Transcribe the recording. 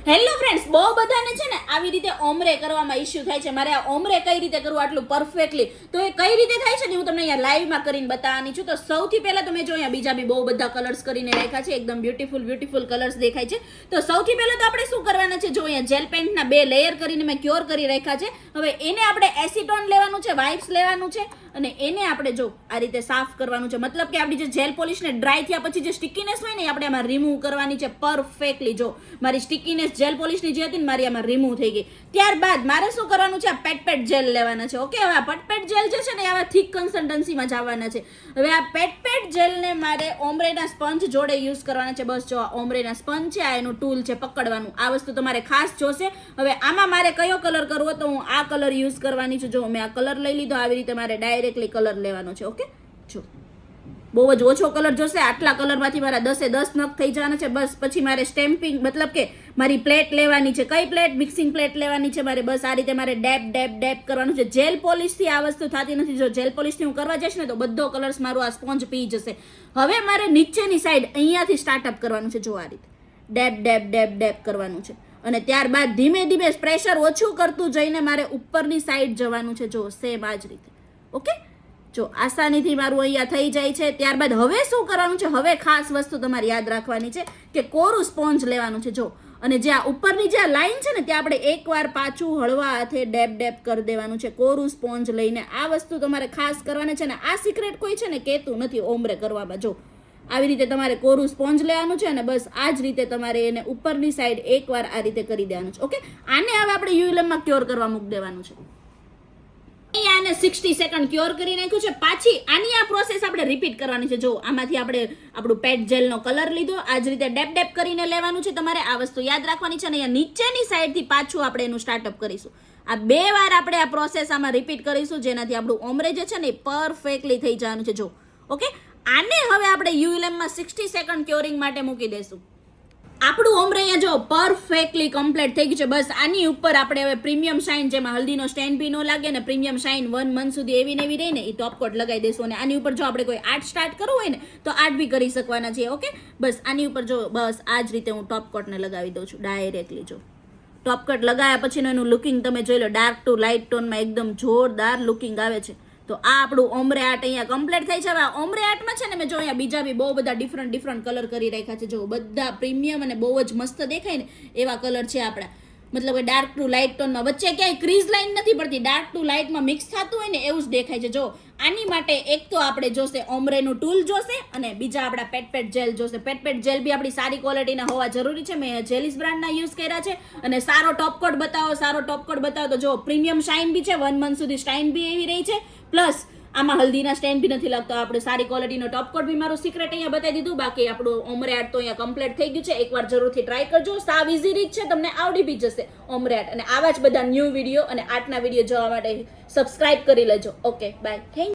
Hello friends, બહુ બધાને છે ને આવી રીતે ઓમરે કરવામાં ઇશ્યુ થાય છે. મારે આ ઓમરે કઈ રીતે કરવું આટલું પરફેક્ટલી, તો એ કઈ રીતે થાય છે ને હું તમને અહીંયા લાઈવમાં કરીને બતાવવાની છું. તો સૌથી પહેલા તમે જો અહીંયા બીજા બી બહુ બધા કલર્સ કરીને રાખ્યા છે, એકદમ બ્યુટીફુલ કલર્સ દેખાય છે. તો સૌથી પહેલા તો આપણે શું કરવાના છે, જો અહીંયા જેલ પેન્ટના 2 લેયર કરીને મેં ક્યોર કરી રાખ્યા છે. હવે એને આપણે એસીટોન લેવાનું છે, વાઇપ્સ લેવાનું છે અને એને આપણે જો આ રીતે સાફ કરવાનું છે. મતલબ કે આપણી જે જેલ પોલિશને ડ્રાય થયા પછી જે સ્ટિકીનેસ હોય ને આપણે આમાં રિમૂવ કરવાની છે પરફેક્ટલી. જો મારી સ્ટિકીનેસ જેલ પોલિશની જે હતી ને મારી આમાં રિમૂવ થઈ ગઈ. ત્યારબાદ મારે શું કરવાનું છે, આ પેટ જેલ લેવાના છે. ઓકે, હવે આ પેટ જેલ જે છે ને આવા થીક કન્સિસ્ટન્સીમાં જવાના છે. હવે આ પેટ જેલને મારે ઓમ્બ્રેના સ્પંજ જોડે યુઝ કરવાના છે. બસ જો આ ઓમ્બ્રેના સ્પંજ છે, આ એનું ટૂલ છે પકડવાનું. આ વસ્તુ તમારે ખાસ જોશે. હવે આમાં મારે કયો કલર કરવો, તો હું આ કલર યુઝ કરવાની છું. જો મેં આ કલર લઈ લીધો, આવી રીતે મારે ડાયરેક્ટલી કલર લેવાનો છે. ઓકે, જો બહુ જ ઓછો કલર જોશે. આટલા કલરમાંથી મારા 10 નગ થઈ જવાના છે. બસ પછી મારે સ્ટેમ્પિંગ મતલબ કે મારી પ્લેટ લેવાની છે. કઈ પ્લેટ? મિક્સિંગ પ્લેટ લેવાની છે મારે. બસ આ રીતે મારે ડેપ કરવાનું છે. જેલ પોલિશથી આ વસ્તુ થતી નથી. જો જેલ પોલિશથી હું કરવા જઈશ ને તો બધો કલર્સ મારું આ સ્પોન્જ પી જશે. હવે મારે નીચેની સાઈડ અહીંયાથી સ્ટાર્ટઅપ કરવાનું છે. જો આ રીતે ડેપ કરવાનું છે અને ત્યારબાદ ધીમે ધીમે પ્રેશર ઓછું કરતું જઈને મારે ઉપરની સાઈડ જવાનું છે. જો સેમ આ જ રીતે. ઓકે, જો આસાનીથી મારું અહીંયા થઈ જાય છે. ત્યારબાદ હવે શું કરવાનું છે, હવે ખાસ વસ્તુ તમારે યાદ રાખવાની છે કે કોરું સ્પોન્જ લેવાનું છે. જો અને જે આ ઉપરની જે લાઈન છે ને ત્યાં આપણે એકવાર પાછું હળવા હાથે ડેપ કરી દેવાનું છે કોરું સ્પોન્જ લઈને. આ વસ્તુ તમારે ખાસ કરવાની છે ને આ સિક્રેટ કોઈ છે ને કહેતું નથી ઓમ્બ્રે કરવામાં. જો આવી રીતે તમારે કોરું સ્પોન્જ લેવાનું છે અને બસ આ જ રીતે તમારે એને ઉપરની સાઈડ એકવાર આ રીતે કરી દેવાનું છે. ઓકે, આને હવે આપણે યુએલએમમાં ક્યોર કરવા મૂકી દેવાનું છે. આને 60 સેકન્ડ ક્યોર કરી નાખ્યું છે. પાછી આની આ પ્રોસેસ આપણે રિપીટ કરવાની છે. જો આમાંથી આપણે આપણું પેટ જેલનો કલર લીધો, આ જ રીતે ડેપ કરીને લેવાનું છે. તમારે આ વસ્તુ યાદ રાખવાની છે અને અહીંયા નીચેની સાઈડથી પાછું આપણે એનું સ્ટાર્ટઅપ કરીશું. આ 2 વાર આપણે આ પ્રોસેસ આમાં રિપીટ કરીશું, જેનાથી આપણું ઓમ્બ્રે જે છે ને એ પરફેક્ટલી થઈ જવાનું છે. જો ઓકે, આને હવે આપણે યુએલએમમાં 60 સેકન્ડ ક્યોરિંગ માટે મૂકી દઈશું. આપણું ઓમ્બ્રે અહીંયા જો પરફેક્ટલી કમ્પ્લીટ થઈ ગયું છે. બસ આની ઉપર આપણે હવે પ્રીમિયમ શાઇન, જેમાં હલ્દીનો સ્ટેન્ડ બી ન લાગે ને પ્રીમિયમ શાઇન 1 મંથ સુધી એવી ને એવી રહી ને એ ટોપ કોટ લગાવી દઈશું. અને આની ઉપર જો આપણે કોઈ આર્ટ સ્ટાર્ટ કરવું હોય ને તો આર્ટ બી કરી શકવાના છીએ. ઓકે, બસ આની ઉપર જો બસ આ જ રીતે હું ટોપ કોટને લગાવી દઉં છું ડાયરેક્ટલી. જો ટોપ કોટ લગાવ્યા પછીનું એનું લુકિંગ તમે જોઈ લો, ડાર્ક ટુ લાઇટ ટોનમાં એકદમ જોરદાર લુકિંગ આવે છે. તો આ આપણું ઓમ્બ્રે આર્ટ અહીંયા કમ્પ્લીટ થઈ છે. હવે આ ઓમ્બ્રે આર્ટમાં છે ને મેં જો અહીંયા બીજા બી બહુ બધા ડિફરન્ટ કલર કરી રાખ્યા છે. જો બધા પ્રીમિયમ અને બહુ જ મસ્ત દેખાય ને એવા કલર છે આપણા. મતલબ કે ડાર્ક ટુ લાઇટ ટોનમાં વચ્ચે ક્યાંય ક્રીઝ લાઇન નથી પડતી, ડાર્ક ટુ લાઇટમાં મિક્સ થતું હોય ને એવું જ દેખાય છે. જો આની માટે એક તો આપણે જોશે ઓમ્બ્રેનું ટૂલ જોશે અને બીજા આપણા પેટ જેલ જોશે. પેટ જેલ બી આપણી સારી ક્વોલિટીના હોવા જરૂરી છે. મેં જેલિસ બ્રાન્ડના યુઝ કર્યા છે. અને સારો ટોપ કોટ બતાવો તો જો પ્રીમિયમ શાઇન બી છે, 1 મંથ સુધી શાઇન બી એવી રહી છે. પ્લસ આમાં હલ્દીના સ્ટેન્ડ બી નથી લાગતો. આપણે સારી ક્વોલિટીનો ટોપ કોટ બી મારું સિક્રેટ અહીંયા બતાવી દીધું. બાકી આપણું ઓમ્બ્રે આર્ટ તો અહીંયા કમ્પ્લીટ થઈ ગયું છે. એકવાર જરૂરથી ટ્રાય કરજો. સાવ ઇઝી રીત છે, તમને આવડી બી જશે ઓમ્બ્રે આર્ટ. અને આવા જ બધા ન્યૂ વિડીયો અને આર્ટના વિડીયો જોવા માટે સબસ્ક્રાઇબ કરી લેજો. Okay, by, thank